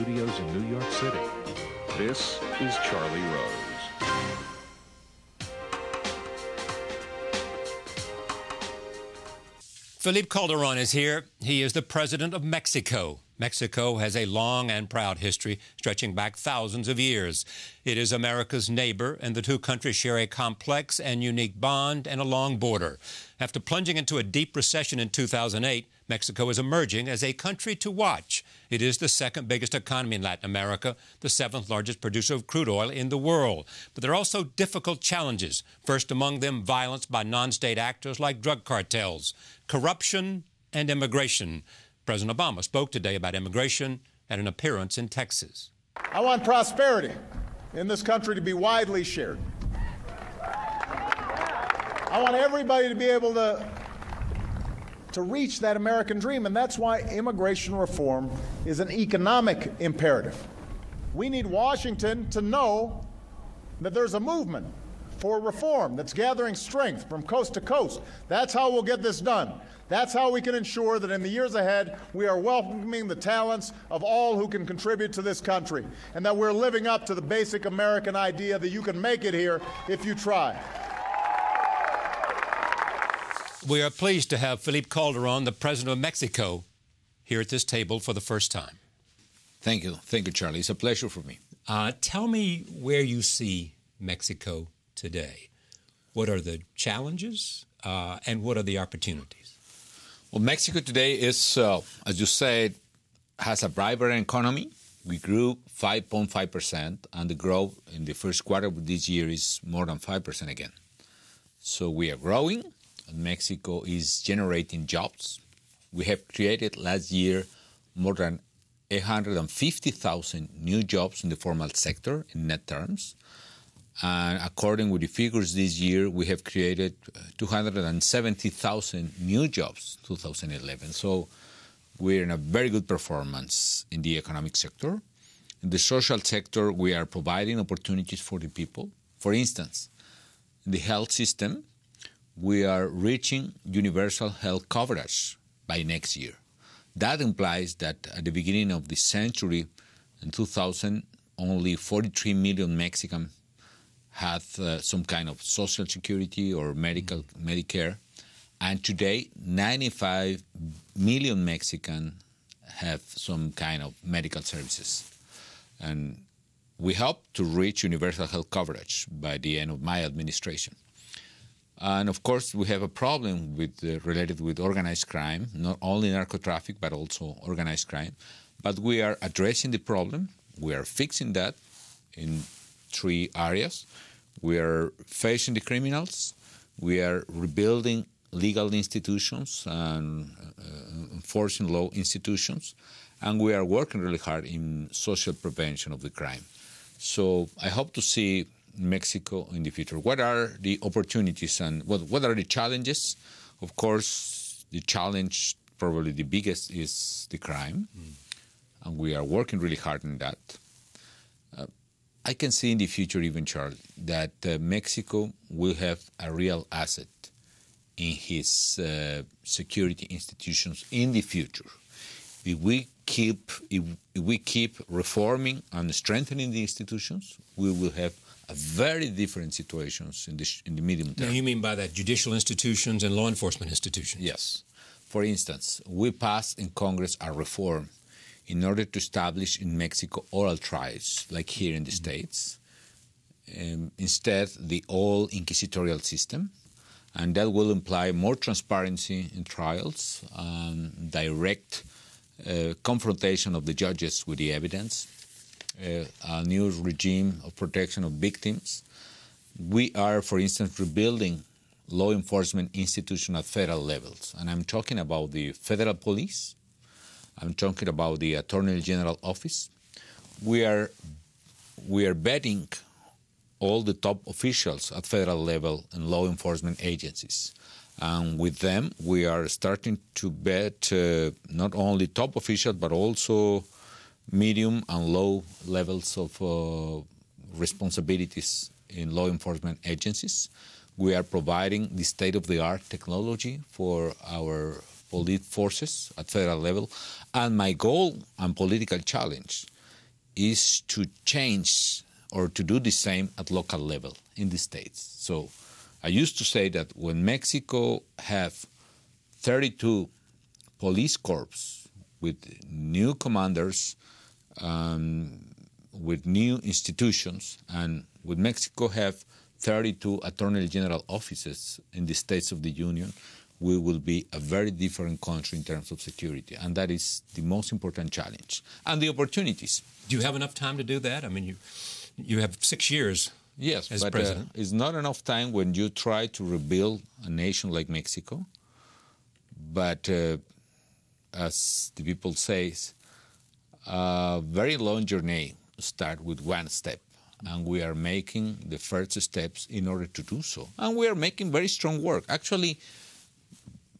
studios in New York City. This is Charlie Rose. Felipe Calderon is here. He is the president of Mexico. Mexico has a long and proud history stretching back thousands of years. It is America's neighbor, and the two countries share a complex and unique bond and a long border. After plunging into a deep recession in 2008, Mexico is emerging as a country to watch. It is the second biggest economy in Latin America, the seventh largest producer of crude oil in the world. But there are also difficult challenges, first among them violence by non-state actors like drug cartels, corruption, and immigration. President Obama spoke today about immigration at an appearance in Texas. I want prosperity in this country to be widely shared. I want everybody to be able to reach that American dream, and that's why immigration reform is an economic imperative. We need Washington to know that there's a movement for reform that's gathering strength from coast to coast. That's how we'll get this done. That's how we can ensure that in the years ahead, we are welcoming the talents of all who can contribute to this country, and that we're living up to the basic American idea that you can make it here if you try. We are pleased to have Felipe Calderon, the president of Mexico, here at this table for the first time. Thank you. Thank you, Charlie. It's a pleasure for me. Tell me where you see Mexico today. What are the challenges and what are the opportunities? Well, Mexico today is, as you said, has a vibrant economy. We grew 5.5%, and the growth in the first quarter of this year is more than 5% again. So we are growing, and Mexico is generating jobs. We have created last year more than 150,000 new jobs in the formal sector in net terms. And according with the figures this year, we have created 270,000 new jobs, 2011. So we're in a very good performance in the economic sector. In the social sector, we are providing opportunities for the people. For instance, in the health system, we are reaching universal health coverage by next year. That implies that at the beginning of the century, in 2000, only 43 million Mexicans had some kind of social security or Medicare. And today, 95 million Mexicans have some kind of medical services. And we hope to reach universal health coverage by the end of my administration. And of course, we have a problem related with organized crime, not only narco-traffic, but also organized crime. But we are addressing the problem. We are fixing that in three areas. We are facing the criminals. We are rebuilding legal institutions and enforcing law institutions. And we are working really hard in social prevention of the crime. So I hope to see Mexico in the future. What are the opportunities and what are the challenges? Of course, the challenge, probably the biggest, is the crime. And we are working really hard on that. I can see in the future even, Charles, that Mexico will have a real asset in his security institutions in the future. If we keep reforming and strengthening the institutions, we will have a very different situations in the medium term. Now, you mean by that judicial institutions and law enforcement institutions? Yes. For instance, we passed in Congress a reform in order to establish in Mexico oral trials, like here in the States. Instead, the old inquisitorial system, and that will imply more transparency in trials and direct confrontation of the judges with the evidence, a new regime of protection of victims. We are, for instance, rebuilding law enforcement institutions at federal levels, and I'm talking about the federal police. I'm talking about the Attorney General Office. We are vetting all the top officials at federal level and law enforcement agencies. And with them, we are starting to vet not only top officials, but also medium and low levels of responsibilities in law enforcement agencies. We are providing the state-of-the-art technology for our police forces at federal level. And my goal and political challenge is to change or to do the same at local level in the states. So I used to say that when Mexico have 32 police corps with new commanders, with new institutions, and with Mexico have 32 Attorney General offices in the states of the Union, we will be a very different country in terms of security. And that is the most important challenge. And the opportunities. Do you have enough time to do that? I mean, you have 6 years as president. It's not enough time when you try to rebuild a nation like Mexico. But as the people say, a very long journey starts with one step. And we are making the first steps in order to do so. And we are making very strong work. Actually,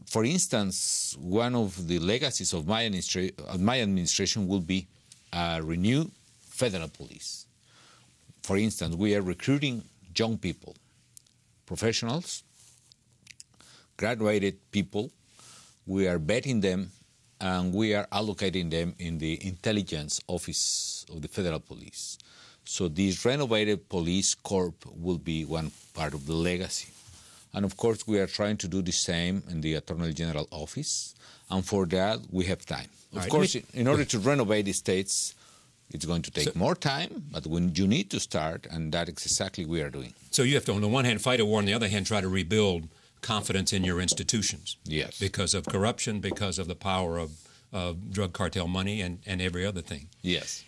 for instance, one of the legacies of my administration will be a renewed federal police. For instance, we are recruiting young people, professionals, graduated people. We are vetting them, and we are allocating them in the intelligence office of the federal police. So this renovated police corps will be one part of the legacy. And of course, we are trying to do the same in the Attorney General office. And for that, we have time. Of course, in order to renovate the states, it's going to take more time, but when you need to start, and that is exactly what we are doing. So you have to, on the one hand, fight a war, on the other hand, try to rebuild confidence in your institutions. Yes. Because of corruption, because of the power of drug cartel money and every other thing. Yes.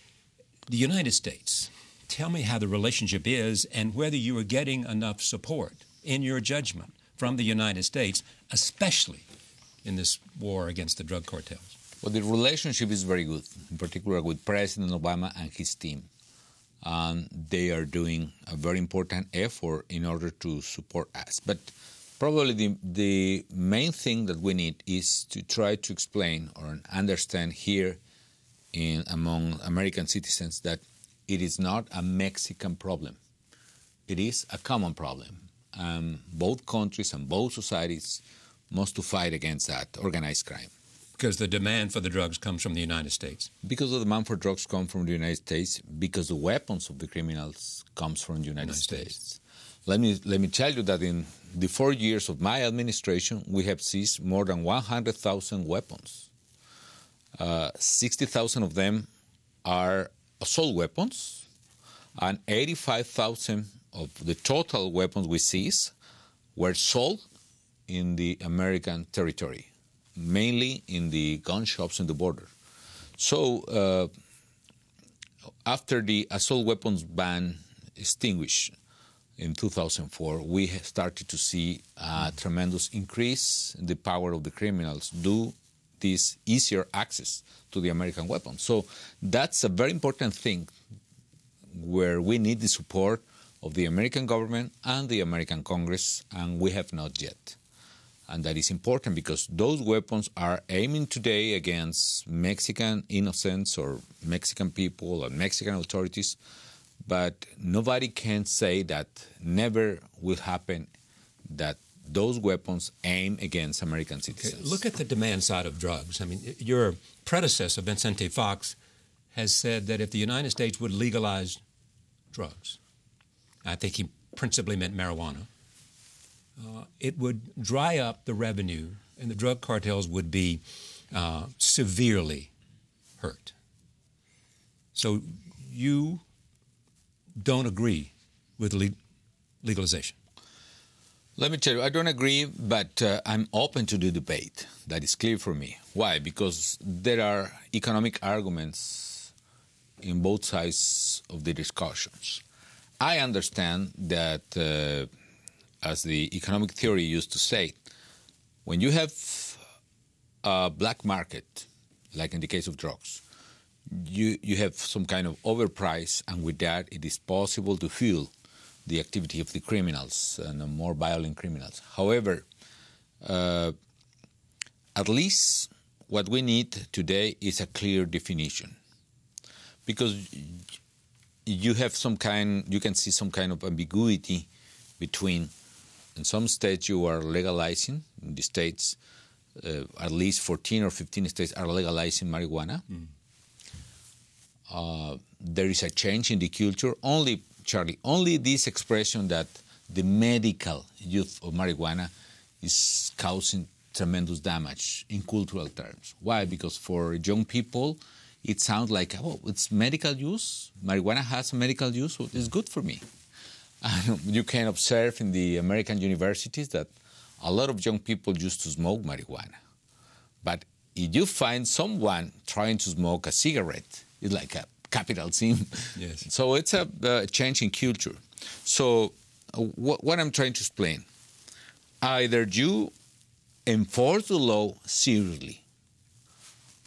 The United States, tell me how the relationship is and whether you are getting enough support in your judgment from the United States, especially in this war against the drug cartels. Well, the relationship is very good, in particular with President Obama and his team. They are doing a very important effort in order to support us. But probably the main thing that we need is to try to explain or understand here among American citizens that it is not a Mexican problem. It is a common problem. Both countries and both societies must to fight against that organized crime. Because the demand for the drugs comes from the United States. Because the demand for drugs comes from the United States, because the weapons of the criminals comes from the United States. Let me tell you that in the 4 years of my administration, we have seized more than 100,000 weapons. 60,000 of them are assault weapons, and 85,000 of the total weapons we seized were sold in the American territory, mainly in the gun shops in the border. So after the assault weapons ban extinguished in 2004, we have started to see a tremendous increase in the power of the criminals due this easier access to the American weapons. So that's a very important thing where we need the support of the American government and the American Congress, and we have not yet. And that is important because those weapons are aiming today against Mexican innocents or Mexican people or Mexican authorities, but nobody can say that never will happen that those weapons aim against American citizens. Okay. Look at the demand side of drugs. I mean, your predecessor, Vicente Fox, has said that if the United States would legalize drugs, I think he principally meant marijuana, it would dry up the revenue and the drug cartels would be severely hurt. So you don't agree with legalization? Let me tell you, I don't agree, but I'm open to the debate. That is clear for me. Why? Because there are economic arguments in both sides of the discussions. I understand that, as the economic theory used to say, when you have a black market, like in the case of drugs, you have some kind of overprice, and with that it is possible to fuel the activity of the criminals and the more violent criminals. However, at least what we need today is a clear definition, because you can see some kind of ambiguity between, in some states you are legalizing, in the states, at least 14 or 15 states are legalizing marijuana. there is a change in the culture. Only, Charlie, only this expression that the medical use of marijuana is causing tremendous damage in cultural terms. Why? Because for young people, it sounds like, oh, it's medical use. Marijuana has a medical use, so it's good for me. And you can observe in the American universities that a lot of young people used to smoke marijuana. But if you find someone trying to smoke a cigarette, it's like a capital sin. Yes. So it's a change in culture. So what I'm trying to explain, either you enforce the law seriously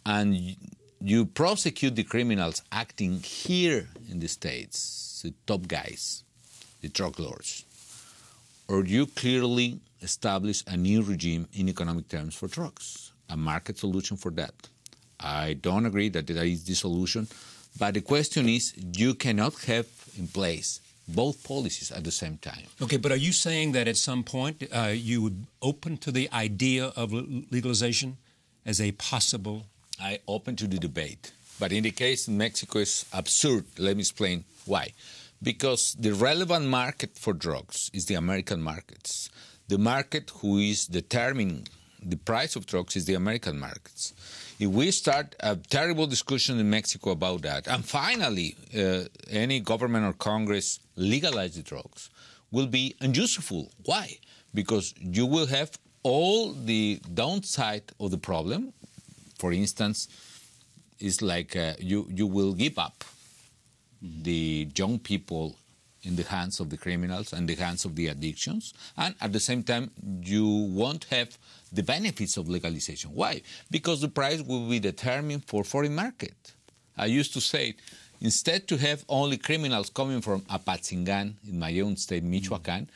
and you prosecute the criminals acting here in the States, the top guys, the drug lords, or you clearly establish a new regime in economic terms for drugs, a market solution for that. I don't agree that there is this solution, but the question is you cannot have in place both policies at the same time. Okay, but are you saying that at some point you would open to the idea of legalization as a possible? I open to the debate. But in the case in Mexico, it's absurd. Let me explain why. Because the relevant market for drugs is the American markets. The market who is determining the price of drugs is the American markets. If we start a terrible discussion in Mexico about that, and finally any government or Congress legalize the drugs, will be unuseful. Why? Because you will have all the downside of the problem. For instance, it's like you will give up the young people in the hands of the criminals and the hands of the addictions, and at the same time you won't have the benefits of legalization. Why? Because the price will be determined for foreign market. I used to say, instead to have only criminals coming from Apatzingán in my own state, Michoacán,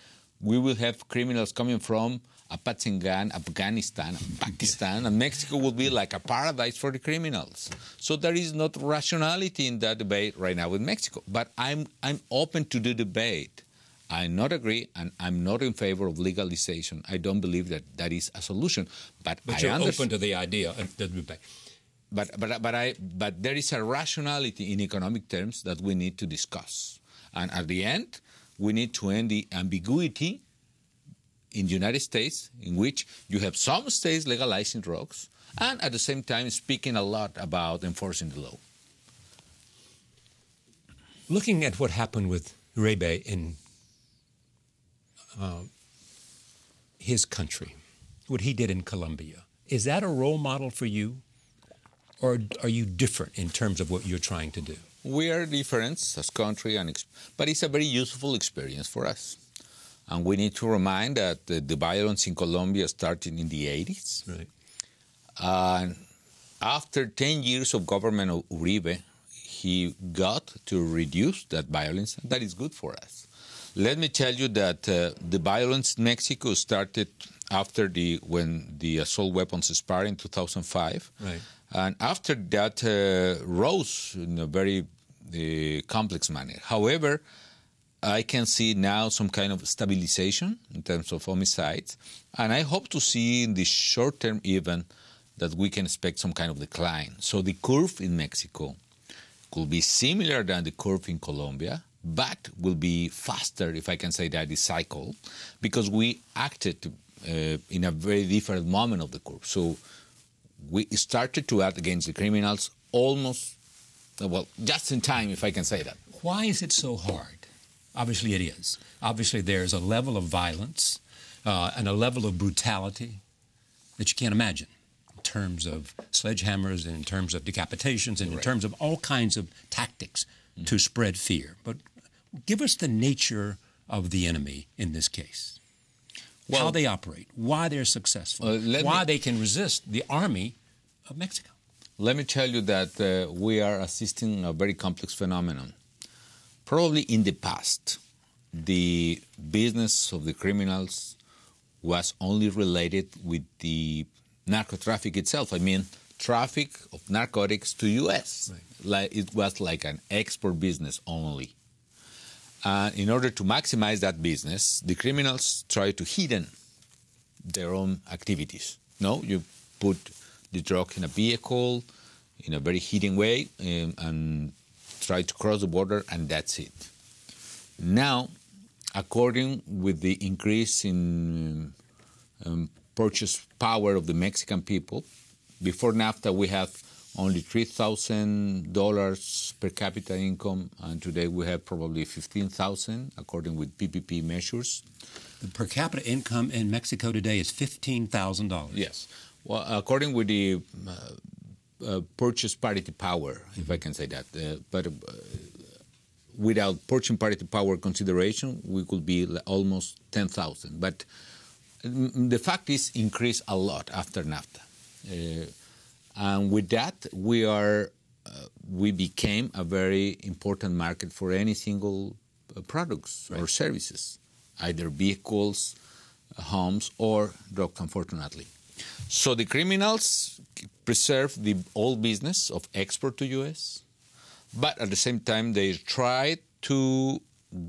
we will have criminals coming from Apatzingán, Afghanistan, Pakistan, and Mexico will be like a paradise for the criminals. So there is not rationality in that debate right now with Mexico. But I'm open to the debate. I not agree, and I'm not in favor of legalization. I don't believe that that is a solution. But you're open to the idea of the debate. But there is a rationality in economic terms that we need to discuss. And at the end, we need to end the ambiguity in the United States, in which you have some states legalizing drugs and at the same time speaking a lot about enforcing the law. Looking at what happened with Uribe in his country, what he did in Colombia, is that a role model for you? Or are you different in terms of what you're trying to do? We are different as country, but it's a very useful experience for us. And we need to remind that the violence in Colombia started in the 80s. Right. And after 10 years of government of Uribe, he got to reduce that violence, and that is good for us. Let me tell you that the violence in Mexico started after when the assault weapons expired in 2005. Right. And after that rose in a very complex manner. However, I can see now some kind of stabilization in terms of homicides, and I hope to see in the short term even that we can expect some kind of decline. So the curve in Mexico could be similar than the curve in Colombia, but will be faster, if I can say that, the cycle, because we acted in a very different moment of the curve. So we started to act against the criminals almost, well, just in time, if I can say that. Why is it so hard? Obviously it is. Obviously there's a level of violence and a level of brutality that you can't imagine in terms of sledgehammers and in terms of decapitations and in terms of all kinds of tactics to spread fear. But give us the nature of the enemy in this case. Well, how they operate, why they're successful, why they can resist the army of Mexico. Let me tell you that we are assisting a very complex phenomenon. Probably in the past, the business of the criminals was only related with the narco-traffic itself. I mean, traffic of narcotics to U.S. Right. It was like an export business only. In order to maximize that business, the criminals try to hidden their own activities. No, you put the drug in a vehicle in a very hidden way, and try to cross the border, and that's it. Now, according with the increase in purchase power of the Mexican people, before NAFTA we have only $3,000 per capita income, and today we have probably $15,000, according with PPP measures. The per capita income in Mexico today is $15,000. Yes. Well, according with the purchase parity power, if I can say that. But without purchasing parity power consideration, we could be almost 10,000. But the fact is, increased a lot after NAFTA. And with that, we became a very important market for any single products or services, either vehicles, homes, or drugs, unfortunately. So the criminals preserve the old business of export to U.S., but at the same time, they tried to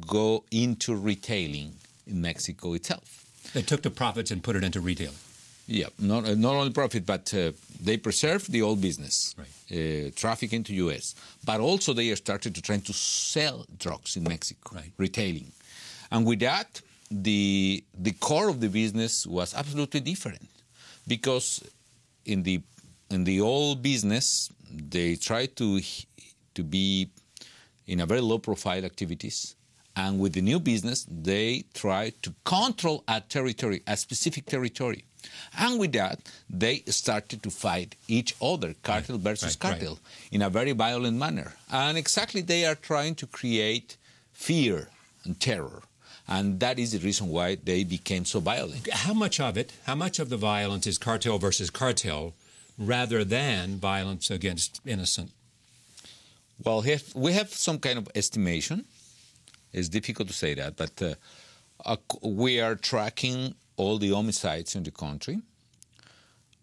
go into retailing in Mexico itself. They took the profits and put it into retail. Yeah, not only profit, but they preserve the old business, right. Traffic into U.S., but also they started to try to sell drugs in Mexico, right. Retailing. And with that, the core of the business was absolutely different, because in the old business, they tried to be in a very low-profile activities, and with the new business, they try to control a territory, a specific territory. And with that, they started to fight each other, cartel versus cartel, in a very violent manner. And exactly they are trying to create fear and terror. And that is the reason why they became so violent. How much of the violence is cartel versus cartel rather than violence against innocent? Well, we have some kind of estimation. It's difficult to say that, but we are tracking all the homicides in the country.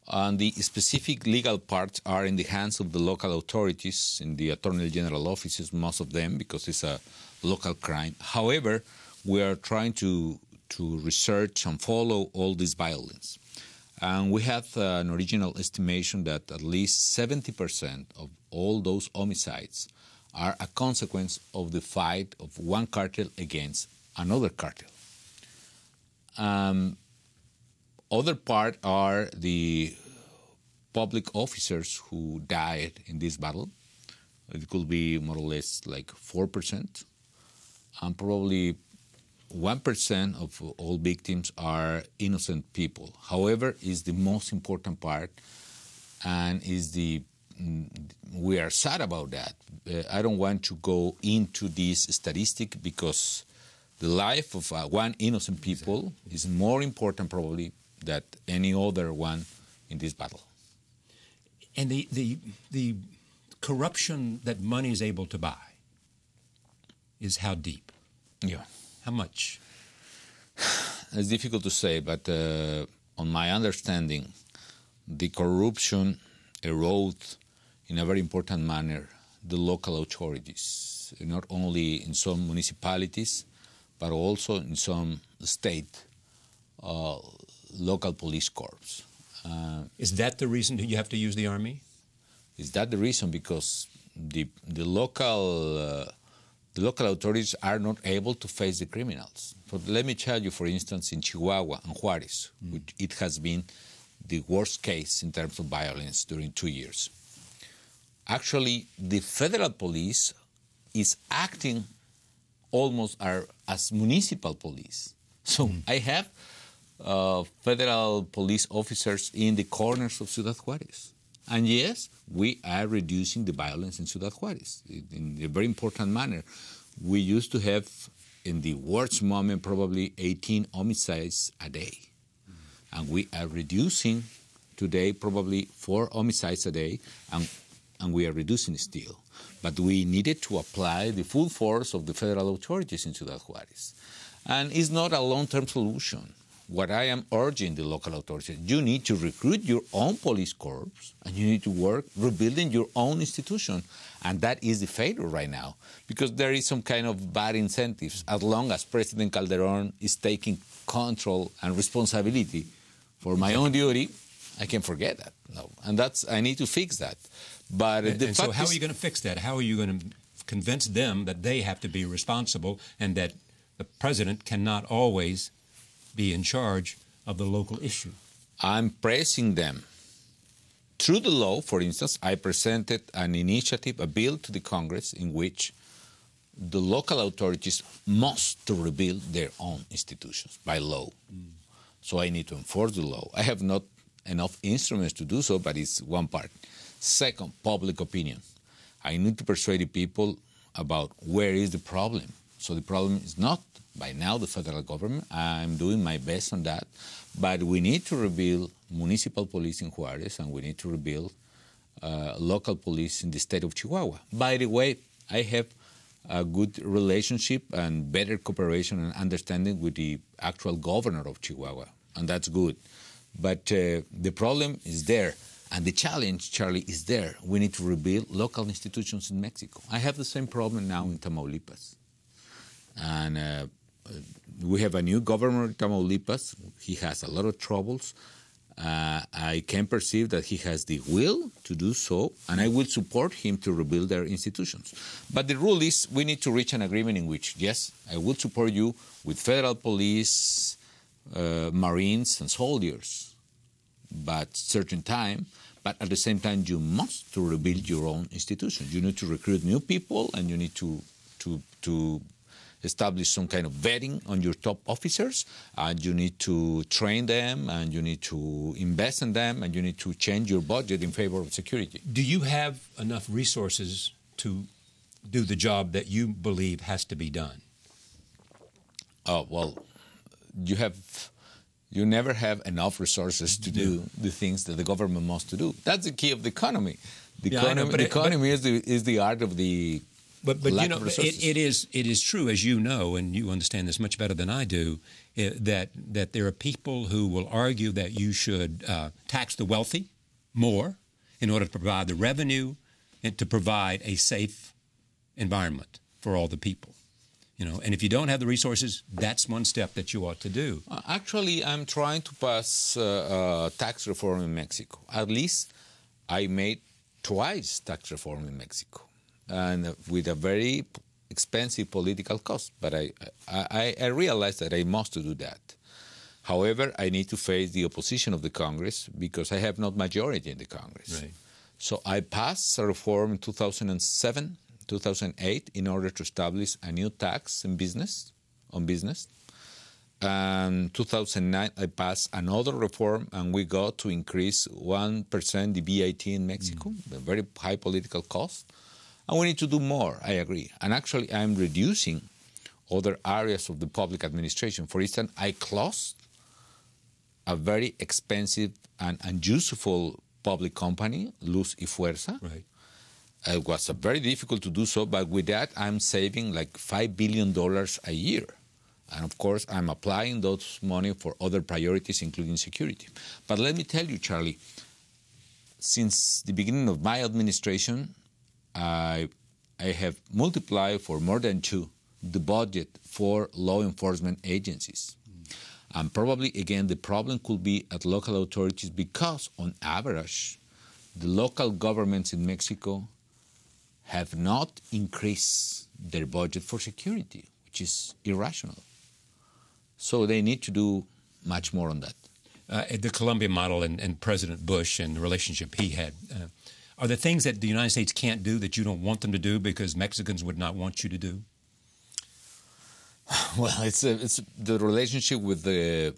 And the specific legal parts are in the hands of the local authorities, in the Attorney General offices, most of them, because it's a local crime. However, we are trying to research and follow all this violence. And we have an original estimation that at least 70% of all those homicides are a consequence of the fight of one cartel against another cartel. Other part are the public officers who died in this battle. It could be more or less like 4%. And probably 1% of all victims are innocent people. However, is the most important part, and we are sad about that. I don't want to go into this statistic because the life of one innocent people is more important probably than any other one in this battle. And the corruption that money is able to buy is how deep? Yeah. How much? It's difficult to say, but on my understanding, the corruption erodes in a very important manner the local authorities, not only in some municipalities, but also in some state local police corps. Is that the reason that you have to use the army? Is that the reason? Because the local authorities are not able to face the criminals. But let me tell you, for instance, in Chihuahua and Juarez, which it has been the worst case in terms of violence during 2 years. Actually, the federal police is acting almost as municipal police. So I have federal police officers in the corners of Ciudad Juarez. And yes, we are reducing the violence in Ciudad Juarez in a very important manner. We used to have, in the worst moment, probably 18 homicides a day. And we are reducing today probably 4 homicides a day, and we are reducing still. But we needed to apply the full force of the federal authorities in Ciudad Juarez. And it's not a long-term solution. What I am urging the local authorities, you need to recruit your own police corps, and you need to work rebuilding your own institution. And that is the failure right now, because there is some kind of bad incentives. As long as President Calderon is taking control and responsibility for my own duty, I can forget that. No, and I need to fix that. But so how are you going to fix that? How are you going to convince them that they have to be responsible and that the president cannot always be in charge of the local issue. I'm pressing them. Through the law, for instance, I presented an initiative, a bill to the Congress in which the local authorities must to rebuild their own institutions by law. So I need to enforce the law. I have not enough instruments to do so, but it's one part. Second, public opinion. I need to persuade the people about where is the problem. So the problem is not, by now, the federal government. I'm doing my best on that. But we need to rebuild municipal police in Juarez, and we need to rebuild local police in the state of Chihuahua. By the way, I have a good relationship and better cooperation and understanding with the actual governor of Chihuahua, and that's good. But the problem is there, and the challenge, Charlie, is there. We need to rebuild local institutions in Mexico. I have the same problem now in Tamaulipas. And we have a new governor in Tamaulipas. He has a lot of troubles. I can perceive that he has the will to do so, and I will support him to rebuild their institutions. But the rule is we need to reach an agreement in which, yes, I will support you with federal police, Marines, and soldiers, but certain time. But at the same time, you must to rebuild your own institutions. You need to recruit new people, and you need to establish some kind of vetting on your top officers, and you need to train them, and you need to invest in them, and you need to change your budget in favor of security. Do you have enough resources to do the job that you believe has to be done? Well, you never have enough resources to do the things that the government must to do. That's the key of the economy. The economy is the art of the But you know, it is true, as you know, and you understand this much better than I do, that there are people who will argue that you should tax the wealthy more in order to provide the revenue and to provide a safe environment for all the people. You know, and if you don't have the resources, that's one step that you ought to do. Actually, I'm trying to pass tax reform in Mexico. At least I made twice tax reform in Mexico, and with a very expensive political cost. But I realized that I must do that. However, I need to face the opposition of the Congress because I have not majority in the Congress. Right. So I passed a reform in 2007, 2008 in order to establish a new tax on business. And 2009 I passed another reform, and we got to increase 1% the VAT in Mexico, a very high political cost. And we need to do more, I agree. And actually I'm reducing other areas of the public administration. For instance, I closed a very expensive and unuseful public company, Luz y Fuerza. Right. It was very difficult to do so, but with that, I'm saving like $5 billion a year. And of course, I'm applying those money for other priorities, including security. But let me tell you, Charlie, since the beginning of my administration, I have multiplied for more than 2 the budget for law enforcement agencies. And probably, again, the problem could be at local authorities because, on average, the local governments in Mexico have not increased their budget for security, which is irrational. So they need to do much more on that. The Colombia model and President Bush and the relationship he had, are there things that the United States can't do that you don't want them to do because Mexicans would not want you to do? Well, it's the relationship with the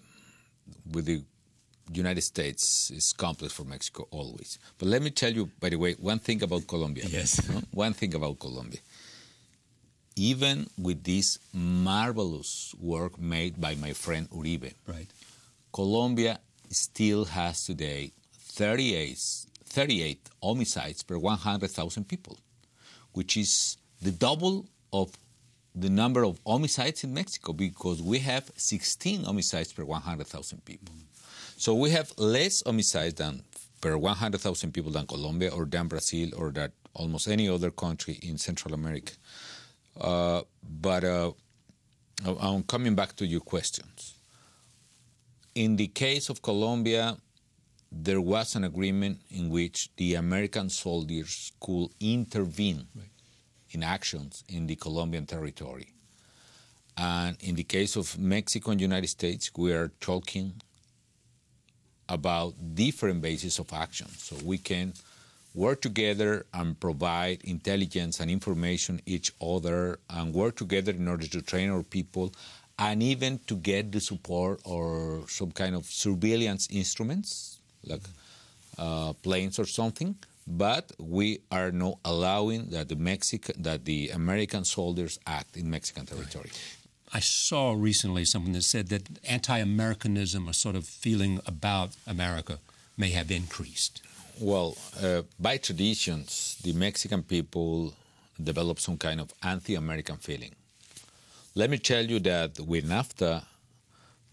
United States is complex for Mexico always. But let me tell you, by the way, one thing about Colombia. Yes. One thing about Colombia. Even with this marvelous work made by my friend Uribe, right, Colombia still has today 38 homicides per 100,000 people, which is the double of the number of homicides in Mexico, because we have 16 homicides per 100,000 people. So we have less homicides than per 100,000 people than Colombia or than Brazil or that almost any other country in Central America. But I'm coming back to your questions. In the case of Colombia, there was an agreement in which the American soldiers could intervene in actions in the Colombian territory. And in the case of Mexico and the United States, we are talking about different bases of action. So we can work together and provide intelligence and information each other and work together in order to train our people and even to get the support or some kind of surveillance instruments like planes or something. But we are not allowing that the American soldiers act in Mexican territory. Right. I saw recently something that said that anti-Americanism, a sort of feeling about America, may have increased. Well, by traditions, the Mexican people develop some kind of anti-American feeling. Let me tell you that with NAFTA,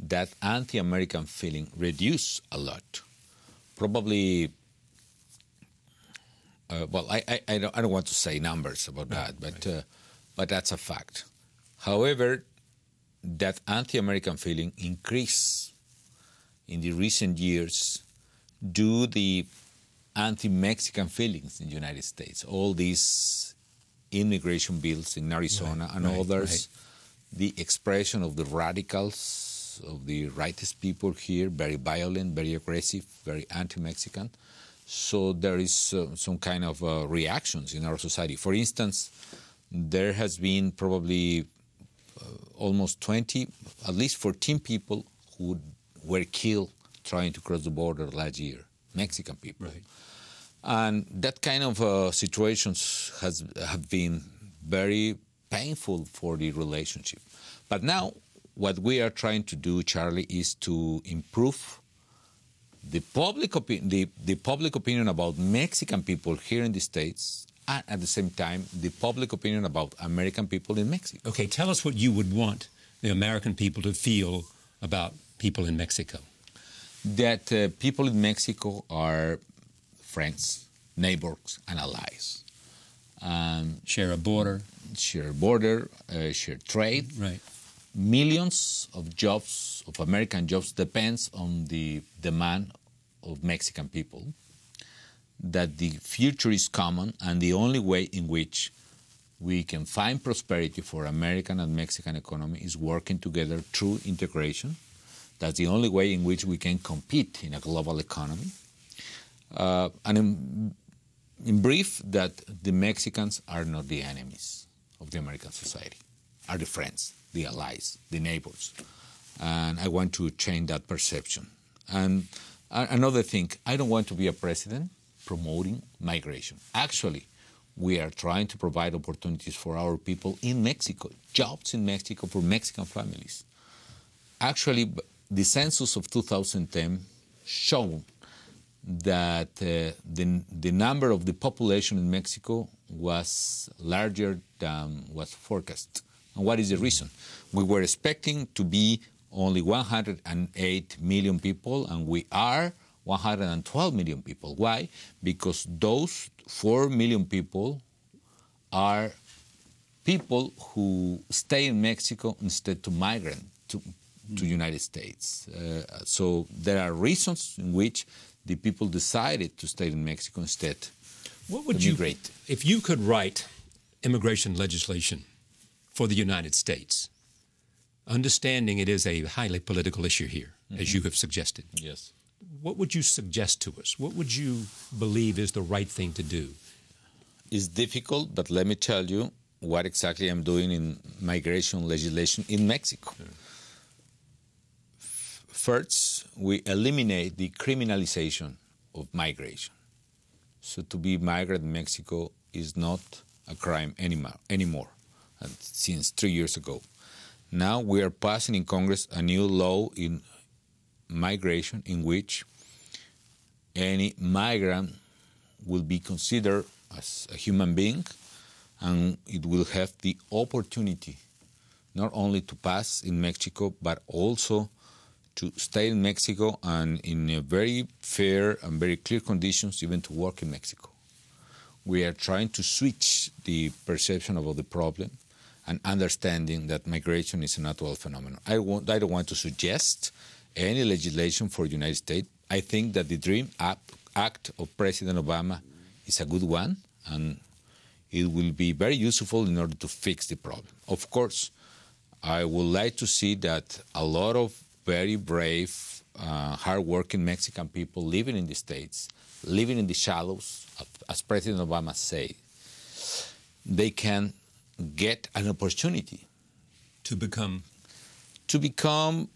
that anti-American feeling reduced a lot. Probably, I don't want to say numbers about that, but that's a fact. However, that anti-American feeling increased in the recent years due to the anti-Mexican feelings in the United States. All these immigration bills in Arizona and others, the expression of the radicals, of the rightist people here, very violent, very aggressive, very anti-Mexican. So there is some kind of reactions in our society. For instance, there has been probably almost 20, at least 14 people who were killed trying to cross the border last year, Mexican people. Right. And that kind of situations have been very painful for the relationship. But now what we are trying to do, Charlie, is to improve the public opinion about Mexican people here in the States, and at the same time, the public opinion about American people in Mexico. Okay, tell us what you would want the American people to feel about people in Mexico. That people in Mexico are friends, neighbors, and allies. Share a border. Share trade. Right. Millions of jobs, of American jobs, depends on the demand of Mexican people. That the future is common, and the only way in which we can find prosperity for American and Mexican economy is working together through integration. That's the only way in which we can compete in a global economy. And in brief, that the Mexicans are not the enemies of the American society, are the friends, the allies, the neighbors. And I want to change that perception. And another thing, I don't want to be a president promoting migration. Actually, we are trying to provide opportunities for our people in Mexico, jobs in Mexico for Mexican families. Actually, the census of 2010 showed that the number of the population in Mexico was larger than was forecast. And what is the reason? We were expecting to be only 108 million people, and we are 112 million people. Why? Because those 4 million people are people who stay in Mexico instead to migrate to the United States. So there are reasons in which the people decided to stay in Mexico instead. What would to migrate. If you could write immigration legislation for the United States, understanding it is a highly political issue here, as you have suggested. Yes. What would you suggest to us? What would you believe is the right thing to do? It's difficult, but let me tell you what exactly I'm doing in migration legislation in Mexico. First, we eliminate the criminalization of migration. So to be migrant in Mexico is not a crime anymore, since 3 years ago. Now we are passing in Congress a new law in migration in which any migrant will be considered as a human being, and it will have the opportunity not only to pass in Mexico, but also to stay in Mexico and in a very fair and very clear conditions, even to work in Mexico. We are trying to switch the perception about the problem and understanding that migration is a natural phenomenon. I don't want to suggest any legislation for the United States. I think that the DREAM Act of President Obama is a good one, and it will be very useful in order to fix the problem. Of course, I would like to see that a lot of very brave, hardworking Mexican people living in the States, living in the shadows, as President Obama said, they can get an opportunity to become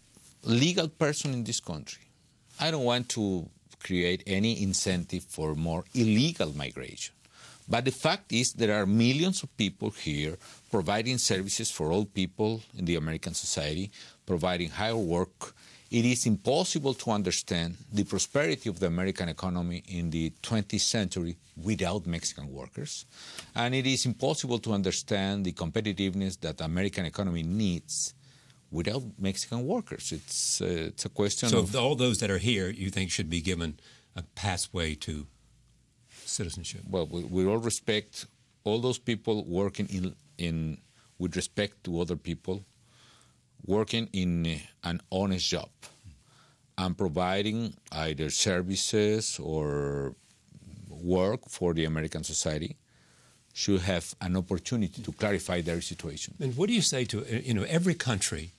legal person in this country. I don't want to create any incentive for more illegal migration. But the fact is there are millions of people here providing services for all people in the American society, providing higher work. It is impossible to understand the prosperity of the American economy in the 20th century without Mexican workers. And it is impossible to understand the competitiveness that the American economy needs without Mexican workers. It's a question of... So all those that are here, you think, should be given a pathway to citizenship? Well, with all respect, all those people working with respect to other people, working in an honest job and providing either services or work for the American society should have an opportunity to clarify their situation. And what do you say to, every country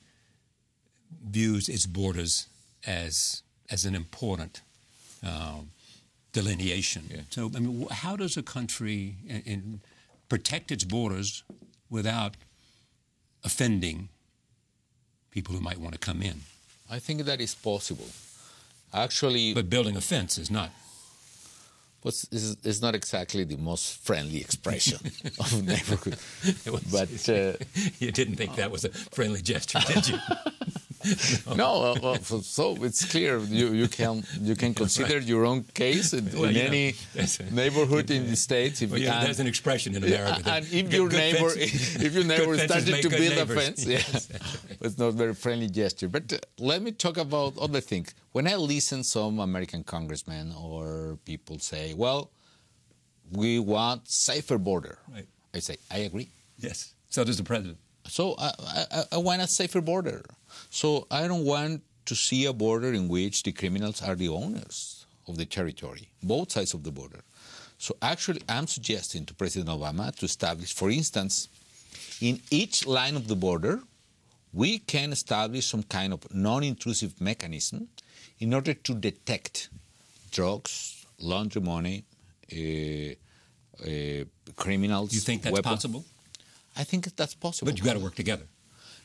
views its borders as an important delineation. Yeah. So, how does a country protect its borders without offending people who might want to come in? I think that is possible. Actually... But building a fence is not. It's not exactly the most friendly expression of neighborhood. But you didn't think that was a friendly gesture, did you? No, so it's clear you can consider your own case in any neighborhood in the States. There's an expression in America. And if your neighbor started to build a fence, it's not a very friendly gesture. But let me talk about other things. When I listen some American congressmen or people say, well, we want safer border. Right. I say, I agree. Yes. So does the president. So I want a safer border. So I don't want to see a border in which the criminals are the owners of the territory, both sides of the border. So actually, I'm suggesting to President Obama to establish, for instance, in each line of the border, we can establish some kind of non-intrusive mechanism in order to detect drugs, laundry money, criminals. You think that's possible? I think that's possible. But you've got to work together.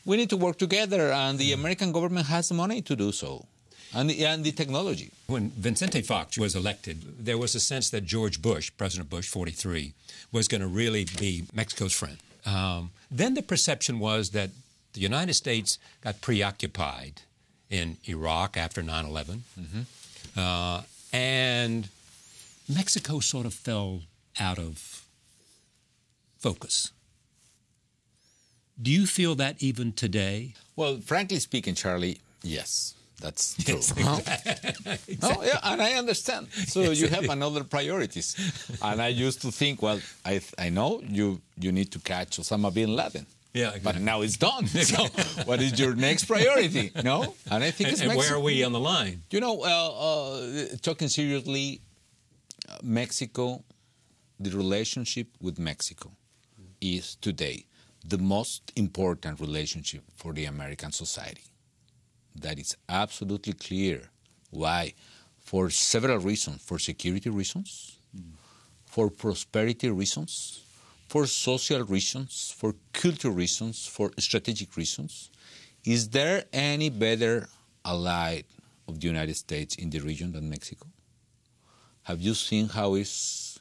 We need to work together, and the American government has the money to do so, and the technology. When Vicente Fox was elected, there was a sense that George Bush, President Bush, 43, was going to really be Mexico's friend. Then the perception was that the United States got preoccupied in Iraq after 9/11, and Mexico sort of fell out of focus. Do you feel that even today? Well, frankly speaking, Charlie, yes, that's true. Yes, exactly. No, yeah, and I understand. So yes, you have another priorities. And I used to think, well, I know you need to catch Osama bin Laden. Yeah, exactly. But now it's done. So what is your next priority? No? And I think it's Mexico. And where are we on the line? Talking seriously, Mexico, the relationship with Mexico is today the most important relationship for the American society. That is absolutely clear. Why? For several reasons. For security reasons, for prosperity reasons, for social reasons, for cultural reasons, for strategic reasons. Is there any better ally of the United States in the region than Mexico? Have you seen how is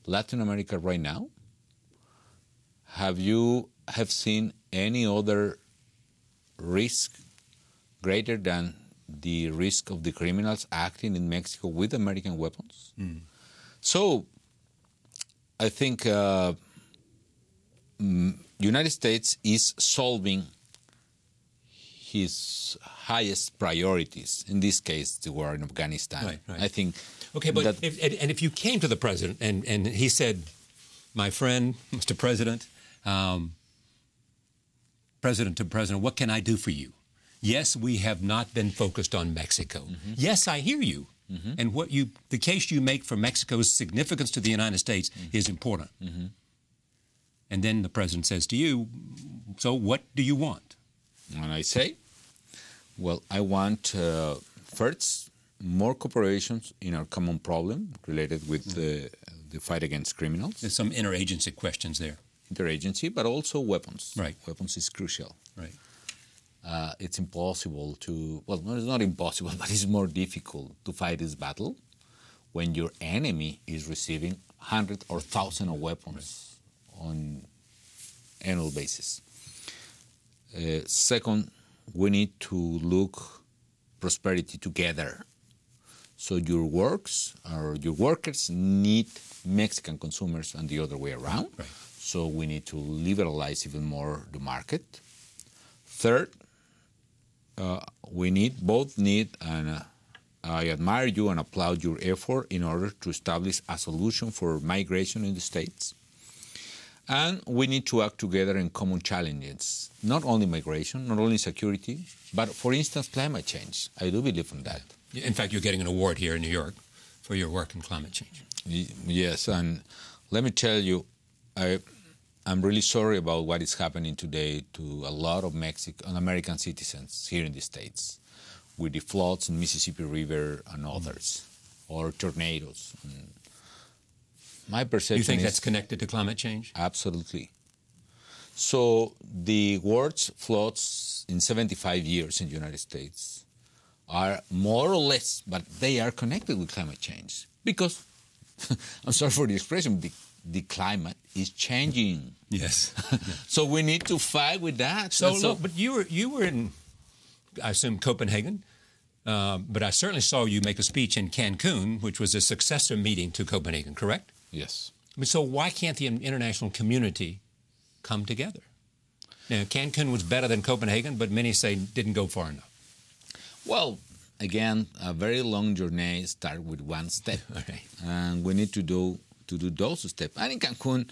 Latin America right now? Have you seen any other risk greater than the risk of the criminals acting in Mexico with American weapons? So I think United States is solving his highest priorities, in this case, the war in Afghanistan. Right. I think... Okay, but if you came to the president and he said, my friend, Mr. President, president to president, what can I do for you? Yes, we have not been focused on Mexico. Yes, I hear you. And the case you make for Mexico's significance to the United States is important. And then the president says to you, so what do you want? And I say, well, I want, first, more cooperation in our common problem related with the fight against criminals. There's some interagency questions there. Interagency, but also weapons. Right. Weapons is crucial. Right. It's impossible to, well, no, it's not impossible, but it's more difficult to fight this battle when your enemy is receiving hundreds or thousands of weapons on annual basis. Second, we need to look prosperity together. So your workers need Mexican consumers and the other way around. Right. So we need to liberalize even more the market. Third, we both need, and I admire you and applaud your effort in order to establish a solution for migration in the States. And we need to act together in common challenges, not only migration, not only security, but, for instance, climate change. I do believe in that. In fact, you're getting an award here in New York for your work in climate change. Yes, and let me tell you, I'm really sorry about what is happening today to a lot of American citizens here in the States with the floods in Mississippi River and others, or tornadoes. And my perception is... You think that's connected to climate change? Absolutely. So the worst floods in 75 years in the United States are more or less, but they are connected with climate change because, I'm sorry for the expression, the climate is changing. Yes. So we need to fight with that. So look, but you were in, I assume, Copenhagen, but I certainly saw you make a speech in Cancun, which was a successor meeting to Copenhagen, correct? Yes. I mean, so why can't the international community come together? Now, Cancun was better than Copenhagen, but many say didn't go far enough. Well, again, a very long journey starts with one step. Okay. And we need to do those steps. And in Cancun,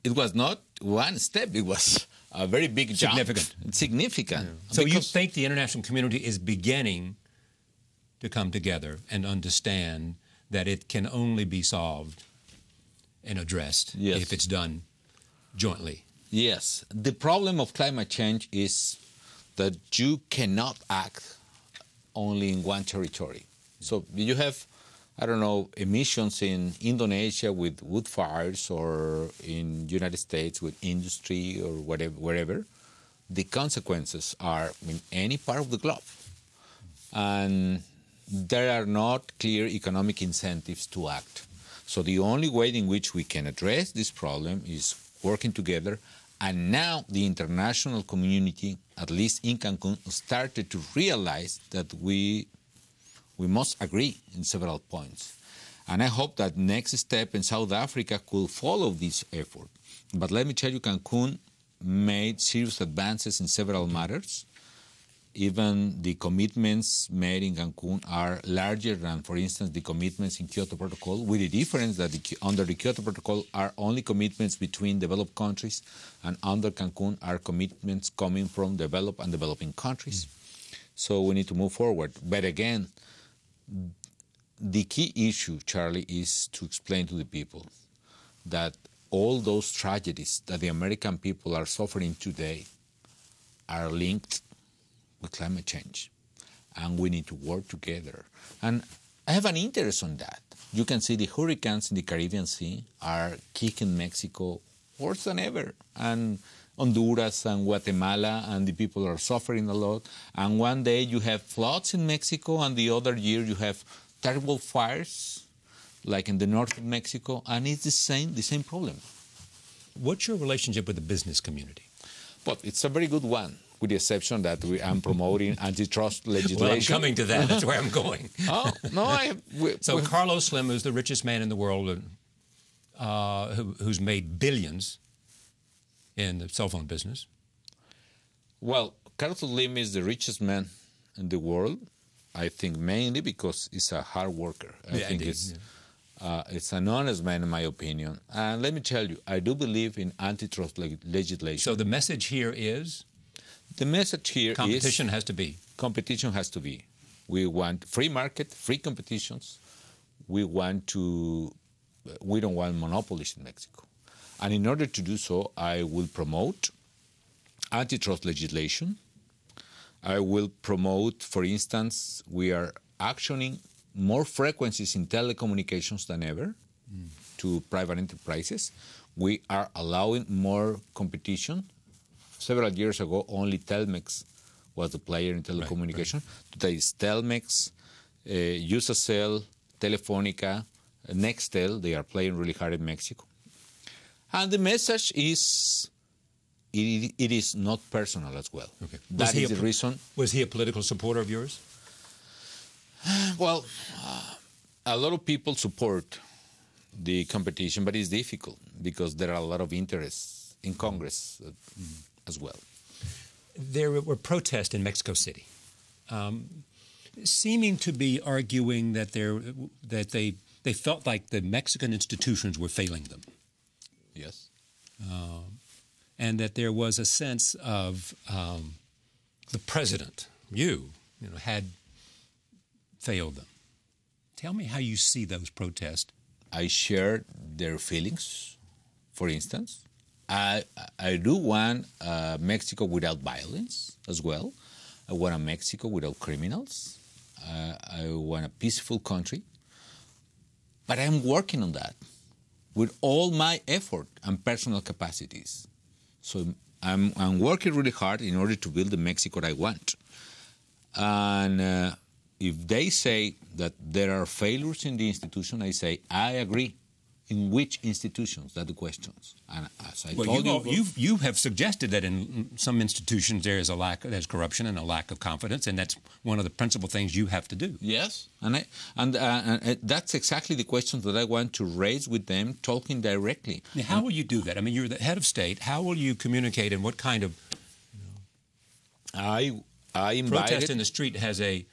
it was not one step. It was a very big jump. Significant. Yeah. So you think the international community is beginning to come together and understand that it can only be solved and addressed if it's done jointly? Yes. The problem of climate change is that you cannot act only in one territory. So you have, I don't know, emissions in Indonesia with wood fires or in the United States with industry or wherever. The consequences are in any part of the globe. And there are not clear economic incentives to act. So the only way in which we can address this problem is working together. And now the international community, at least in Cancun, started to realize that we must agree in several points. And I hope that next step in South Africa could follow this effort. But let me tell you, Cancun made serious advances in several matters. Even the commitments made in Cancun are larger than, for instance, the commitments in Kyoto Protocol, with the difference that under the Kyoto Protocol are only commitments between developed countries, and under Cancun are commitments coming from developed and developing countries. So we need to move forward. But again, the key issue, Charlie, is to explain to the people that all those tragedies that the American people are suffering today are linked with climate change, and we need to work together. And I have an interest on that. You can see the hurricanes in the Caribbean Sea are kicking Mexico worse than ever, and Honduras and Guatemala, and the people are suffering a lot. And one day you have floods in Mexico, and the other year you have terrible fires, like in the north of Mexico, and it's the same problem. What's your relationship with the business community? Well, it's a very good one, with the exception that I'm promoting antitrust legislation. Well, I'm coming to that. That's where I'm going. Oh, no, So Carlos Slim, who's the richest man in the world, who's made billions in the cell phone business. Well, Carlos Slim is the richest man in the world, I think, mainly because he's a hard worker. I think it's an honest man, in my opinion. And let me tell you, I do believe in antitrust legislation. So the message here is? The message here competition has to be. Competition has to be. We want free market, free competitions. We don't want monopolies in Mexico. And in order to do so, I will promote antitrust legislation. I will promote, for instance, we are actioning more frequencies in telecommunications than ever to private enterprises. We are allowing more competition. Several years ago, only Telmex was the player in telecommunication. Right. Today it's Telmex, Usacell, Telefónica, Nextel. They are playing really hard in Mexico. And the message is, it is not personal as well. Okay. That is the reason. Was he a political supporter of yours? Well, a lot of people support the competition, but it's difficult because there are a lot of interests in Congress as well. There were protests in Mexico City, seeming to be arguing that they felt like the Mexican institutions were failing them. Yes. And that there was a sense of the president, you know, had failed them. Tell me how you see those protests. I share their feelings, for instance. I do want Mexico without violence as well. I want a Mexico without criminals. I want a peaceful country. But I'm working on that with all my effort and personal capacities. So I'm working really hard in order to build the Mexico I want. And if they say that there are failures in the institution, I say, I agree. In which institutions? That's the questions. And as I told you have suggested that in some institutions there's corruption and a lack of confidence, and that's one of the principal things you have to do. Yes, and that's exactly the questions that I want to raise with them, talking directly. Now, how will you do that? I mean, you're the head of state. How will you communicate, and what kind of I invited, protest in the street has a...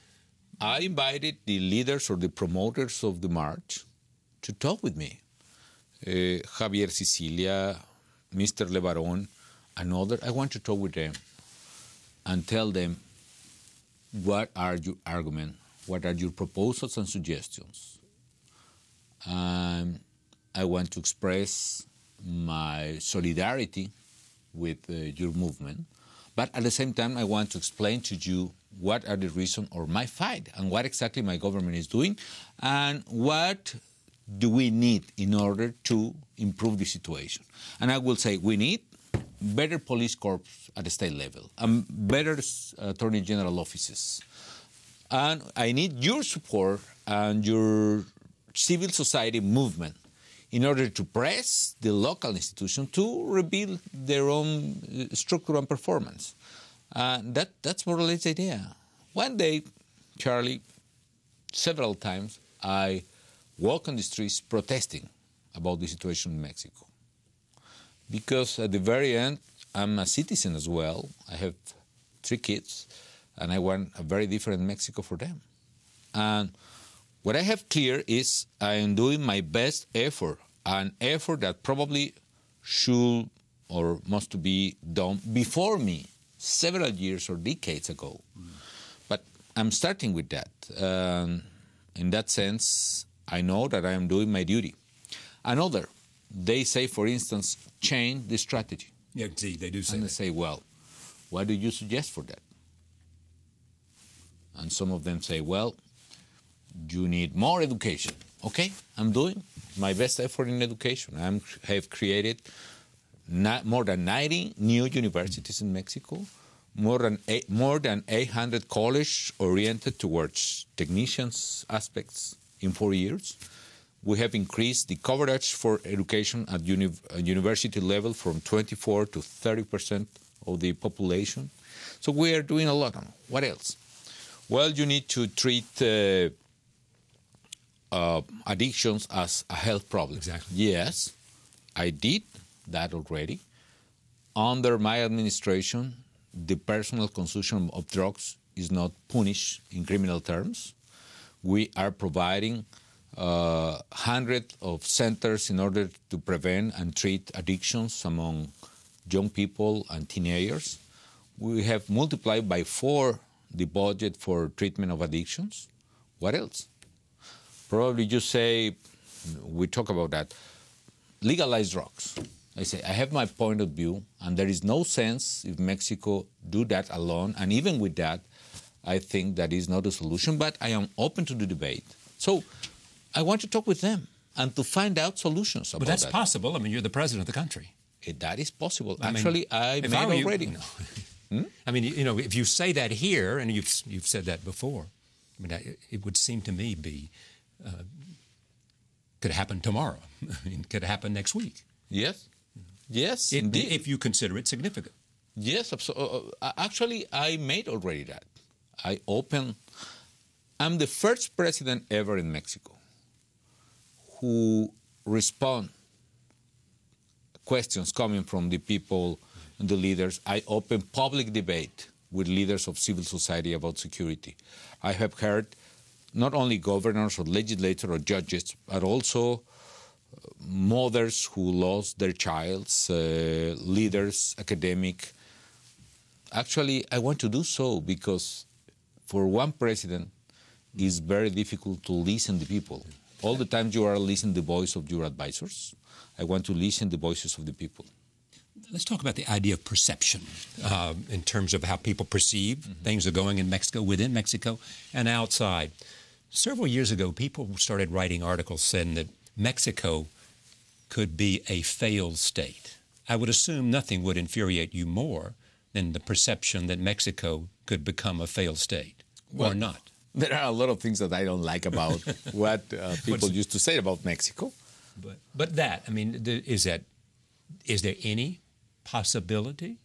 I invited the leaders or the promoters of the march to talk with me. Javier Sicilia, Mr. Lebaron, and others. I want to talk with them and tell them what are your arguments, what are your proposals and suggestions. I want to express my solidarity with your movement, but at the same time I want to explain to you what are the reasons of my fight and what exactly my government is doing and what do we need in order to improve the situation. And I will say we need better police corps at the state level and better attorney general offices. And I need your support and your civil society movement in order to press the local institution to rebuild their own structure and performance. That's more or less the idea. One day, Charlie, several times, I walk on the streets protesting about the situation in Mexico. Because at the very end, I'm a citizen as well. I have 3 kids, and I want a very different Mexico for them. And what I have clear is I am doing my best effort, an effort that probably should or must be done before me, several years or decades ago. But I'm starting with that. In that sense, I know that I am doing my duty. Another, they say, for instance, change the strategy. Yeah, see, they do say and that. They say, well, what do you suggest for that? And some of them say, well, you need more education. Okay, I'm doing my best effort in education. I have created more than 90 new universities in Mexico, more than 800 colleges oriented towards technicians aspects in 4 years. We have increased the coverage for education at university level from 24 to 30% of the population. So we are doing a lot. What else? Well, you need to treat addictions as a health problem. Exactly. Yes, I did that already. Under my administration, the personal consumption of drugs is not punished in criminal terms. We are providing hundreds of centers in order to prevent and treat addictions among young people and teenagers. We have multiplied by 4 the budget for treatment of addictions. What else? Probably you say, we talk about that, legalize drugs. I say, I have my point of view, and there is no sense if Mexico do that alone. And even with that, I think that is not a solution, but I am open to the debate. So I want to talk with them and to find out solutions about that. But that's possible. I mean, you're the president of the country. That is possible. I Actually, mean, I made already. I mean, you know, if you say that here, and you've said that before, I mean, it would seem to me could happen tomorrow. I mean, could happen next week. Yes. Yes, indeed. If you consider it significant. Yes, actually, I made already that. I'm the first president ever in Mexico who respond questions coming from the people and the leaders. I open public debate with leaders of civil society about security. I have heard not only governors or legislators or judges, but also mothers who lost their childs, leaders, academic. Actually, I want to do so because for one president, it's very difficult to listen to people. All the time you are listening to the voice of your advisors. I want to listen to the voices of the people. Let's talk about the idea of perception in terms of how people perceive things are going in Mexico, within Mexico, and outside. Several years ago, people started writing articles saying that Mexico could be a failed state. I would assume nothing would infuriate you more than the perception that Mexico could become a failed state, or not. There are a lot of things that I don't like about what people used to say about Mexico. But that, I mean, is there any possibility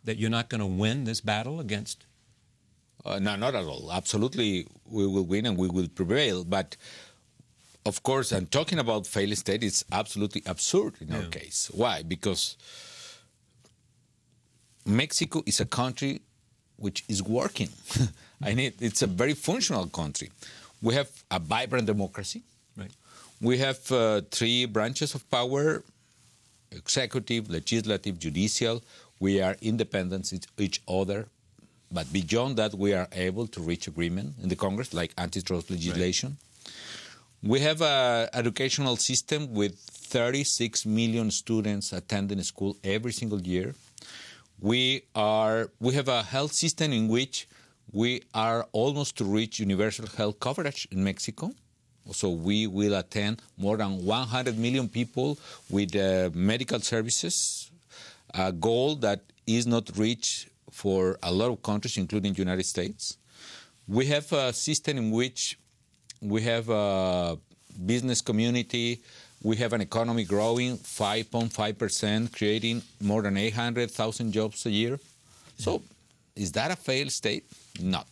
that you're not going to win this battle against? No, not at all. Absolutely, we will win and we will prevail. But, of course, and talking about failed state is absolutely absurd in our case. Why? Because Mexico is a country which is working. It's a very functional country. We have a vibrant democracy. Right. We have 3 branches of power: executive, legislative, judicial. We are independent each other. But beyond that, we are able to reach agreement in the Congress, like antitrust legislation. Right. We have an educational system with 36 million students attending school every single year. We have a health system in which we are almost to reach universal health coverage in Mexico. So we will attend more than 100 million people with medical services, a goal that is not reached for a lot of countries, including the United States. We have a system in which we have a business community. We have an economy growing 5.5%, creating more than 800,000 jobs a year. So is that a failed state? Not.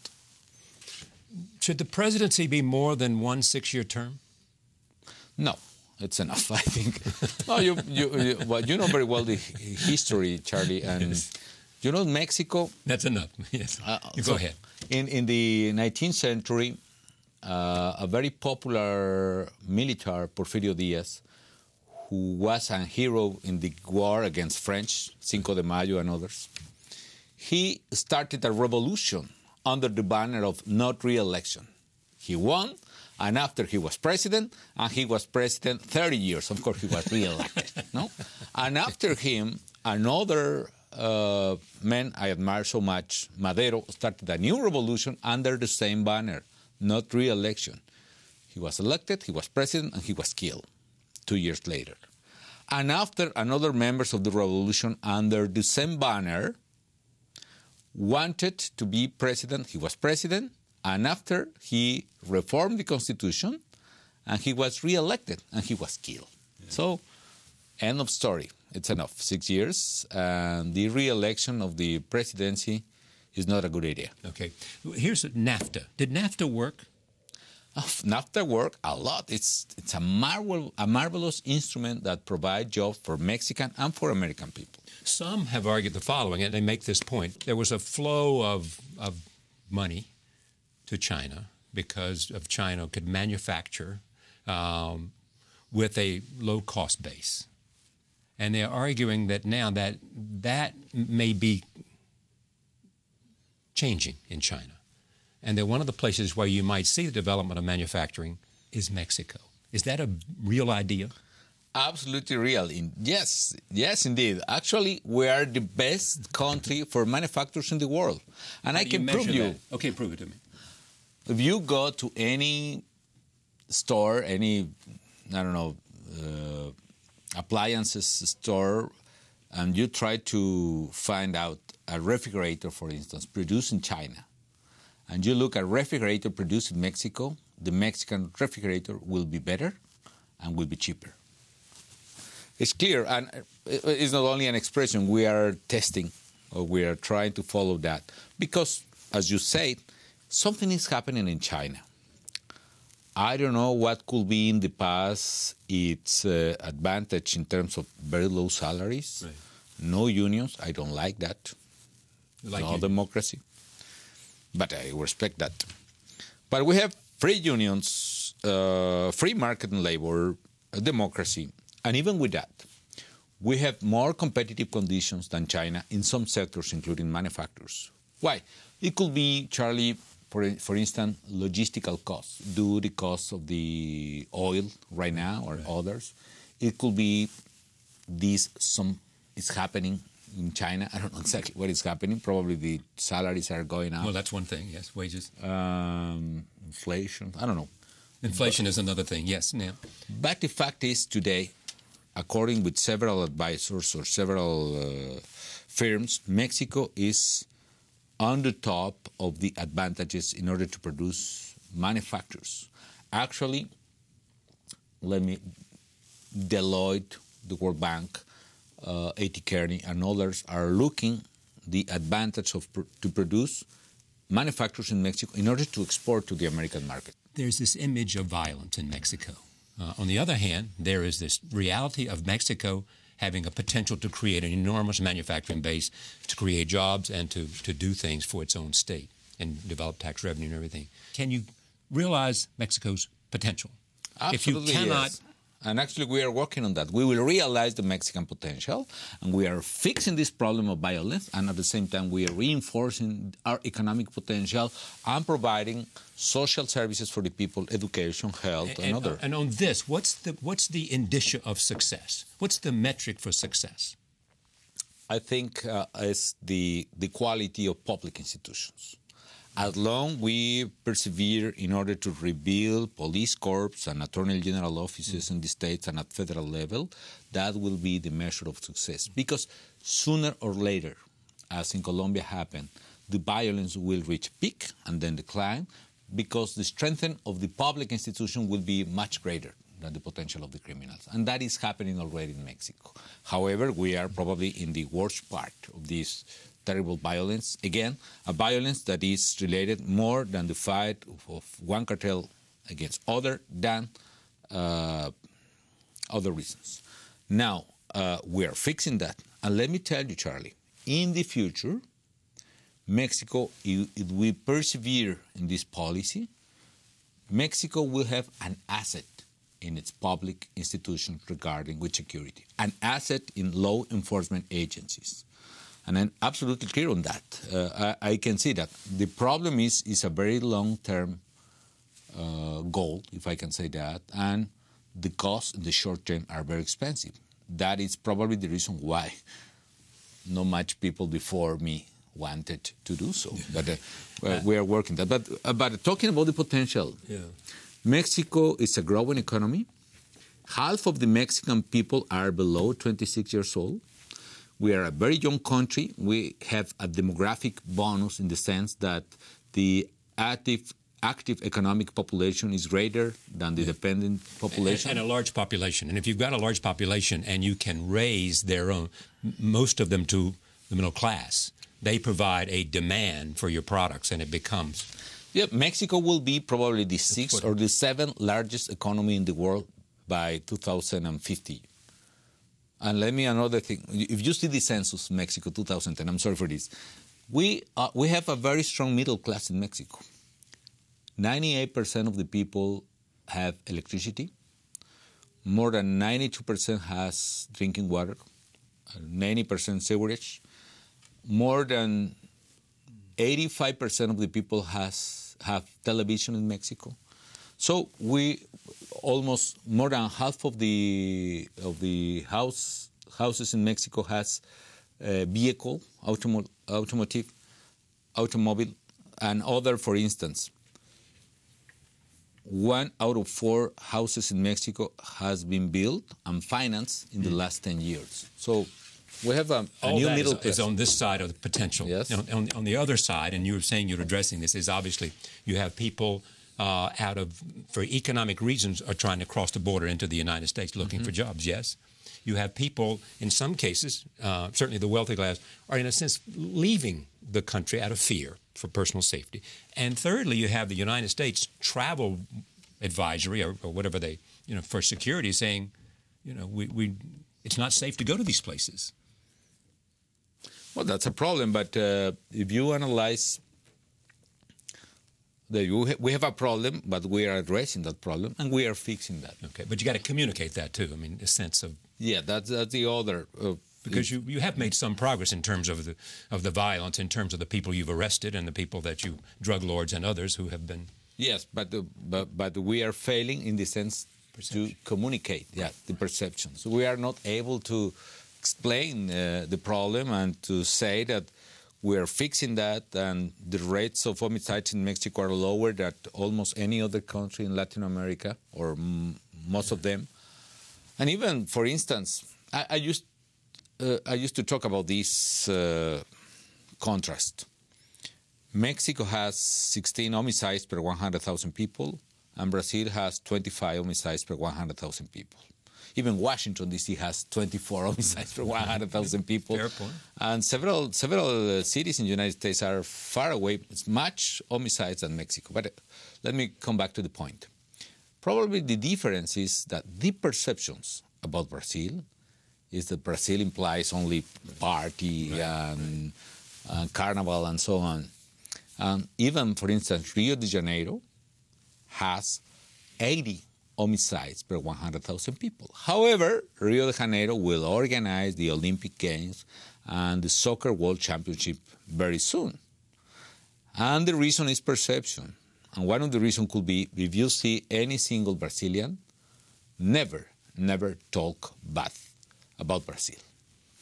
Should the presidency be more than 1 6-year term? No, it's enough, I think. No, you know very well the history, Charlie, and you know Mexico. That's enough. Yes. Go ahead. In the 19th century, a very popular military, Porfirio Diaz, who was a hero in the war against French, Cinco de Mayo and others, he started a revolution under the banner of not re-election. He won, and after he was president, and he was president 30 years. Of course, he was re-elected. No? And after him, another man I admire so much, Madero, started a new revolution under the same banner, not re-election. He was elected, he was president, and he was killed 2 years later. And after another members of the revolution under the same banner wanted to be president, he was president, and after he reformed the constitution, and he was re-elected, and he was killed. Yeah. So, end of story. It's enough. 6 years, and the re-election of the presidency is not a good idea. Okay. Here's NAFTA. Did NAFTA work? NAFTA worked a lot. It's a marvelous instrument that provides jobs for Mexican and for American people. Some have argued the following, and they make this point. There was a flow of money to China because of China could manufacture with a low-cost base. And they're arguing that now that may be changing in China. And that one of the places where you might see the development of manufacturing is Mexico. Is that a real idea? absolutely real. Yes, indeed. Actually, we are the best country for manufacturers in the world. And I can prove you. That? Okay, prove it to me. If you go to any store, any, appliances store, and you try to find out a refrigerator, for instance, produced in China, and you look at a refrigerator produced in Mexico, the Mexican refrigerator will be better and will be cheaper. It's clear, and it's not only an expression. We are testing, or we are trying to follow that, because, as you said, something is happening in China. I don't know what could be in the past its advantage in terms of very low salaries, right. No unions. I don't like that. No democracy. But I respect that. But we have free unions, free market and labor, democracy. And even with that, we have more competitive conditions than China in some sectors, including manufacturers. Why? It could be, Charlie, for instance, logistical costs, due to the cost of the oil right now or others. It could be it's happening in China. I don't know exactly what is happening. Probably the salaries are going up. Well, that's one thing, yes, wages. Inflation, I don't know. Inflation is another thing, yes. Yeah. But the fact is today, according with several advisors or several firms, Mexico is on the top of the advantages in order to produce manufacturers. Actually, Deloitte, the World Bank, A.T. Kearney, and others are looking the advantage to produce manufacturers in Mexico in order to export to the American market. There's this image of violence in Mexico. On the other hand, there is this reality of Mexico having a potential to create an enormous manufacturing base, to create jobs, and to do things for its own state and develop tax revenue and everything. Can you realize Mexico's potential? Absolutely, if you cannot, yes. And actually, we are working on that. We will realize the Mexican potential, and we are fixing this problem of violence, and at the same time, we are reinforcing our economic potential and providing social services for the people, education, health, and other. And on this, what's the indicia of success? What's the metric for success? I think it's the quality of public institutions. As long we persevere in order to rebuild police corps and attorney general offices in the states and at federal level, that will be the measure of success. Because sooner or later, as in Colombia happened, the violence will reach peak and then decline, because the strength of the public institution will be much greater than the potential of the criminals. And that is happening already in Mexico. However, we are probably in the worst part of this terrible violence. Again, a violence that is related more than the fight of one cartel against other than other reasons. Now, we are fixing that. And let me tell you, Charlie, in the future, Mexico, if we persevere in this policy, Mexico will have an asset in its public institutions regarding with security, an asset in law enforcement agencies. And I'm absolutely clear on that. I can see that. The problem is a very long-term goal, if I can say that, and the costs in the short term are very expensive. That is probably the reason why not much people before me wanted to do so. But we are working that. But talking about the potential, Mexico is a growing economy. Half of the Mexican people are below 26 years old. We are a very young country. We have a demographic bonus in the sense that the active economic population is greater than the dependent population. And a large population. And if you've got a large population and you can raise their own, most of them to the middle class, they provide a demand for your products, and it becomes... Yeah, Mexico will be probably the sixth or the seventh largest economy in the world by 2050. And let me another thing. If you see the census, Mexico 2010, I'm sorry for this, we have a very strong middle class in Mexico. 98% of the people have electricity. More than 92% has drinking water. 90% sewerage. More than 85% of the people have television in Mexico. So we almost more than half of the houses in Mexico has vehicle, automobile, and other. For instance, 1 out of 4 houses in Mexico has been built and financed in the last 10 years. So we have a new middle class. Is on this side of the potential. Yes. On the other side, and you were saying you're addressing this, is obviously you have people for economic reasons, are trying to cross the border into the United States looking for jobs, yes? You have people, in some cases, certainly the wealthy class, are in a sense leaving the country out of fear for personal safety. And thirdly, you have the United States travel advisory or whatever they, for security saying, it's not safe to go to these places. Well, that's a problem, but if you analyze, we have a problem, but we are addressing that problem, and we are fixing that. Okay, but you got to communicate that too. I mean, a sense of... Yeah, that's the other... because you have made some progress in terms of the violence, in terms of the people you've arrested and the people that you, drug lords and others who have been... Yes, but we are failing in the sense to communicate, the perception. So we are not able to explain the problem and to say that we are fixing that, and the rates of homicides in Mexico are lower than almost any other country in Latin America, or most of them. And even, for instance, I used to talk about this contrast. Mexico has 16 homicides per 100,000 people, and Brazil has 25 homicides per 100,000 people. Even Washington, D.C. has 24 homicides per 100,000 people. Fair point. And several cities in the United States are far away. It's much homicides than Mexico. But let me come back to the point. Probably the difference is that the perceptions about Brazil is that Brazil implies only party and carnival and so on. And even, for instance, Rio de Janeiro has 80 homicides per 100,000 people. However, Rio de Janeiro will organize the Olympic Games and the Soccer World Championship very soon. And the reason is perception. And one of the reasons could be, if you see any single Brazilian, never talk bad about Brazil.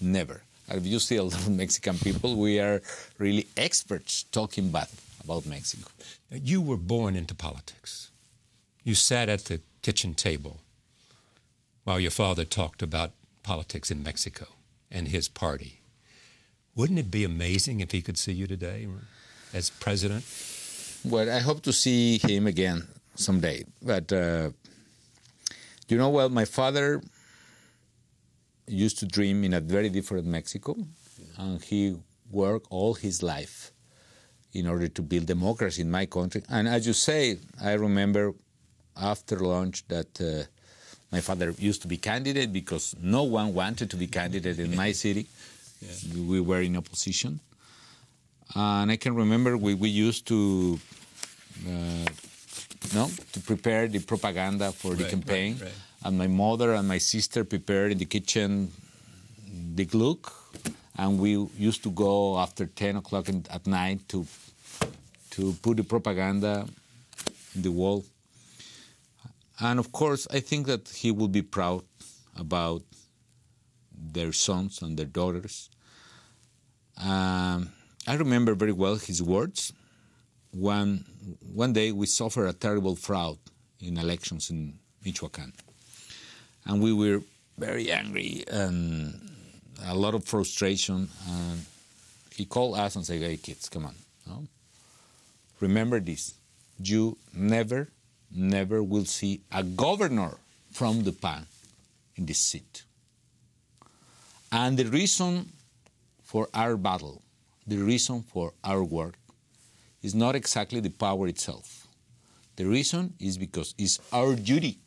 Never. And if you see a lot of Mexican people, we are really experts talking bad about Mexico. You were born into politics. You sat at the kitchen table while your father talked about politics in Mexico and his party. Wouldn't it be amazing if he could see you today as president? Well, I hope to see him again someday. But, my father used to dream in a very different Mexico, and he worked all his life in order to build democracy in my country. And as you say, I remember after lunch that my father used to be candidate because no one wanted to be candidate in my city. Yeah. We were in opposition. And I can remember we used to prepare the propaganda for the campaign. Right. And my mother and my sister prepared in the kitchen the Gluck. And we used to go after 10 o'clock at night to put the propaganda in the wall. And of course, I think that he will be proud about their sons and their daughters. I remember very well his words. One day we suffered a terrible fraud in elections in Michoacan. And we were very angry and a lot of frustration. And he called us and said, "Hey, kids, come on. No? Remember this. You never will see a governor from the PAN in this seat. And the reason for our battle, the reason for our work, is not exactly the power itself. The reason is because it's our duty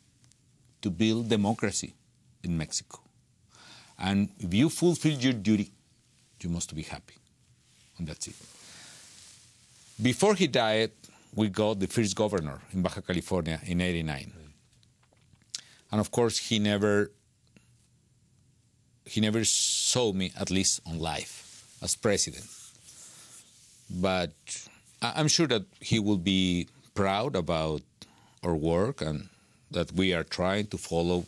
to build democracy in Mexico. And if you fulfill your duty, you must be happy." And that's it. Before he died, we got the first governor in Baja California in '89. And of course, he never saw me, at least on live, as president. But I'm sure that he will be proud about our work and that we are trying to follow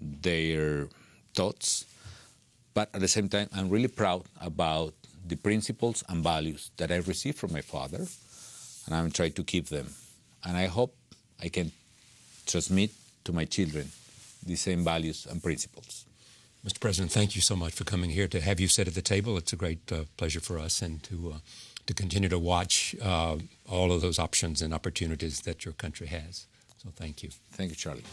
their thoughts. But at the same time, I'm really proud about the principles and values that I received from my father, and I'm trying to keep them. And I hope I can transmit to my children the same values and principles. Mr. President, thank you so much for coming here. To have you sit at the table, it's a great pleasure for us, and to continue to watch all of those options and opportunities that your country has. So thank you. Thank you, Charlie.